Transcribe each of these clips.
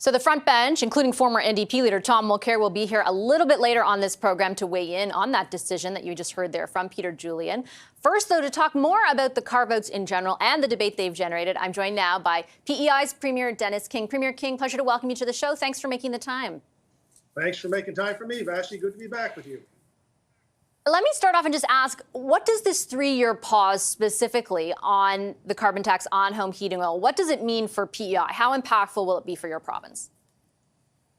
So the front bench, including former NDP leader Tom Mulcair, will be here a little bit later on this program to weigh in on that decision that you just heard there from Peter Julian. First, though, to talk more about the carve-outs in general and the debate they've generated, I'm joined now by P.E.I.'s Premier Dennis King. Premier King, pleasure to welcome you to the show. Thanks for making the time. Thanks for making time for me, Vassy. Good to be back with you. Let me start off and just ask, what does this 3-year pause specifically on the carbon tax on home heating oil, what does it mean for PEI? How impactful will it be for your province?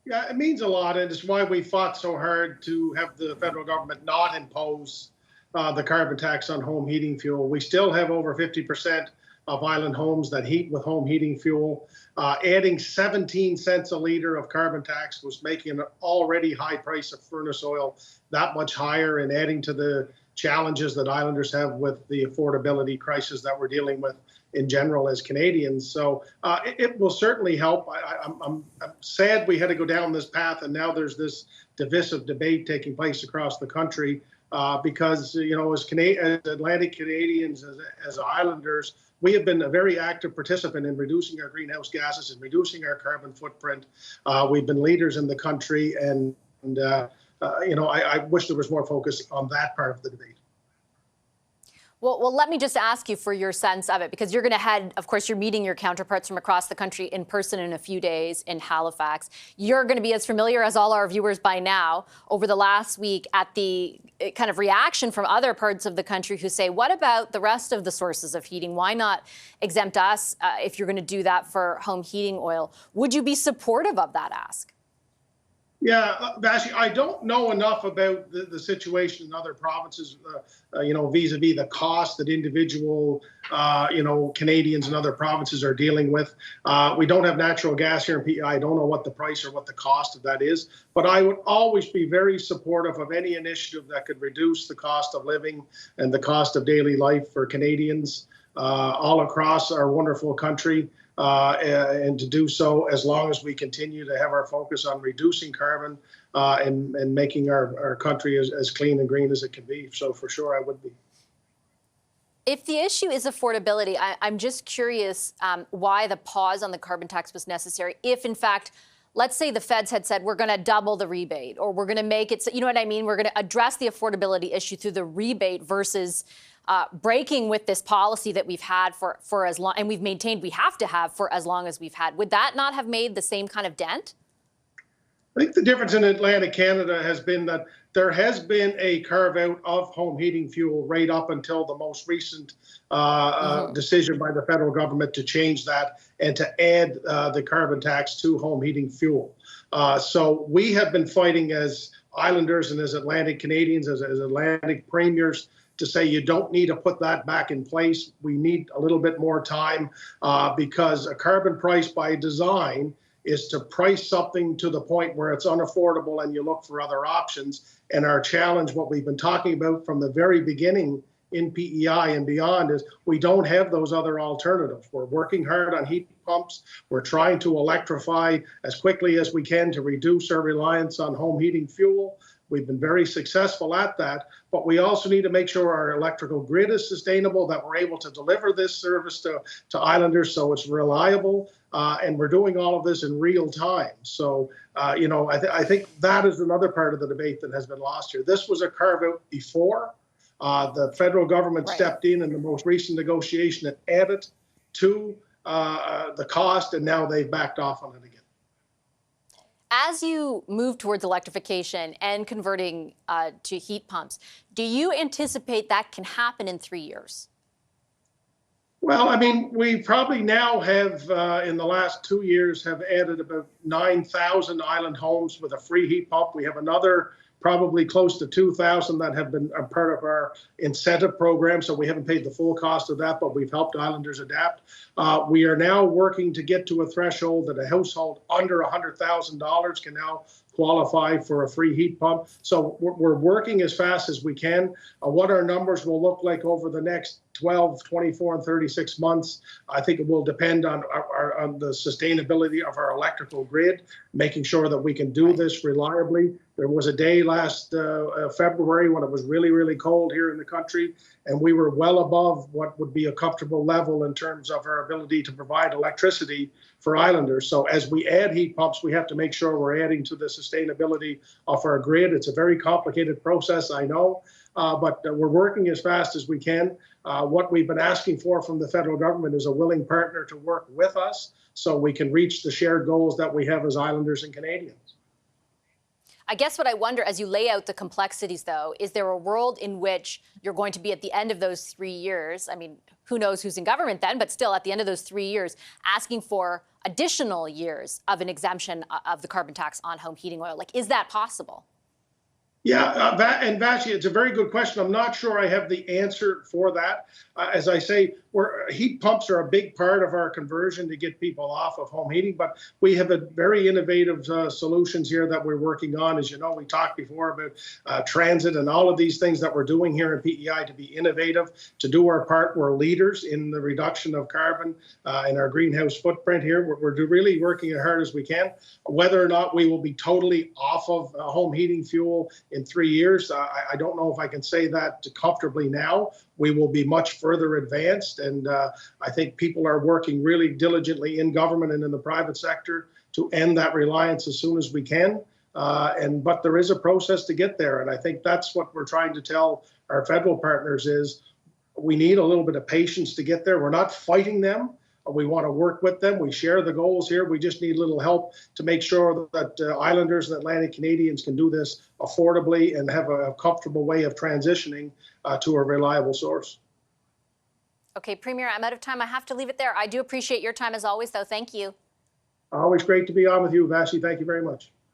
Yeah, it means a lot, and it's why we fought so hard to have the federal government not impose the carbon tax on home heating fuel. We still have over 50% of island homes that heat with home heating fuel. Adding 17 cents a litre of carbon tax was making an already high price of furnace oil that much higher, and adding to the challenges that islanders have with the affordability crisis that we're dealing with in general as Canadians. So it will certainly help. I'm sad we had to go down this path, and now there's this divisive debate taking place across the country because, you know, as Atlantic Canadians, as Islanders, we have been a very active participant in reducing our greenhouse gases and reducing our carbon footprint. We've been leaders in the country, and you know, I wish there was more focus on that part of the debate. Well, let me just ask you for your sense of it, because you're going to head, of course, you're meeting your counterparts from across the country in person in a few days in Halifax. You're going to be as familiar as all our viewers by now over the last week at the kind of reaction from other parts of the country who say, what about the rest of the sources of heating? Why not exempt us if you're going to do that for home heating oil? Would you be supportive of that ask? Yeah, Vassy, I don't know enough about the situation in other provinces, you know, vis-a-vis the cost that individual, you know, Canadians and other provinces are dealing with. We don't have natural gas here in PEI. I don't know what the price or what the cost of that is, but I would always be very supportive of any initiative that could reduce the cost of living and the cost of daily life for Canadians all across our wonderful country. And to do so as long as we continue to have our focus on reducing carbon and making our country as clean and green as it can be. So for sure, I would be. If the issue is affordability, I'm just curious why the pause on the carbon tax was necessary. If, in fact, let's say the feds had said, we're going to double the rebate, or we're going to make it, so, you know what I mean? We're going to address the affordability issue through the rebate versus breaking with this policy that we've had for as long, and we've maintained we have to have for as long as we've had. Would that not have made the same kind of dent? I think the difference in Atlantic Canada has been that there has been a carve out of home heating fuel right up until the most recent decision by the federal government to change that and to add the carbon tax to home heating fuel. So we have been fighting as Islanders and as Atlantic Canadians, as Atlantic premiers, to say you don't need to put that back in place. We need a little bit more time because a carbon price by design is to price something to the point where it's unaffordable and you look for other options. And our challenge, what we've been talking about from the very beginning in PEI and beyond, is we don't have those other alternatives. We're working hard on heat pumps. We're trying to electrify as quickly as we can to reduce our reliance on home heating fuel. We've been very successful at that, but we also need to make sure our electrical grid is sustainable, that we're able to deliver this service to Islanders so it's reliable, and we're doing all of this in real time. So, you know, I think that is another part of the debate that has been lost here. This was a carve-out before. The federal government stepped in the most recent negotiation and added to the cost, and now they've backed off on it again. As you move towards electrification and converting to heat pumps, do you anticipate that can happen in 3 years? Well, I mean, we probably now have, in the last 2 years, have added about 9,000 island homes with a free heat pump. We have another probably close to 2,000 that have been a part of our incentive program. So we haven't paid the full cost of that, but we've helped Islanders adapt. We are now working to get to a threshold that a household under $100,000 can now qualify for a free heat pump. So we're working as fast as we can. What our numbers will look like over the next 12, 24, and 36 months, I think it will depend on on the sustainability of our electrical grid, making sure that we can do this reliably. There was a day last February when it was really, really cold here in the country, and we were well above what would be a comfortable level in terms of our ability to provide electricity for islanders. So as we add heat pumps, we have to make sure we're adding to the sustainability of our grid. It's a very complicated process, I know, but we're working as fast as we can. What we've been asking for from the federal government is a willing partner to work with us so we can reach the shared goals that we have as islanders and Canadians. I guess what I wonder, as you lay out the complexities, though, is there a world in which you're going to be at the end of those 3 years? I mean, who knows who's in government then, but still at the end of those 3 years, asking for additional years of an exemption of the carbon tax on home heating oil. Like, is that possible? Yeah, and Vassy, it's a very good question. I'm not sure I have the answer for that. As I say, heat pumps are a big part of our conversion to get people off of home heating, but we have a very innovative solutions here that we're working on. As you know, we talked before about transit and all of these things that we're doing here in PEI to be innovative, to do our part. We're leaders in the reduction of carbon in our greenhouse footprint here. We're really working as hard as we can. Whether or not we will be totally off of home heating fuel in 3 years, I don't know if I can say that comfortably now. We will be much further advanced, and I think people are working really diligently in government and in the private sector to end that reliance as soon as we can. But there is a process to get there, and I think that's what we're trying to tell our federal partners is we need a little bit of patience to get there. We're not fighting them. We want to work with them. We share the goals here. We just need a little help to make sure that islanders and Atlantic Canadians can do this affordably and have a comfortable way of transitioning to a reliable source. Okay, Premier, I'm out of time. I have to leave it there. I do appreciate your time as always, though. Thank you. Always great to be on with you, Vassy. Thank you very much.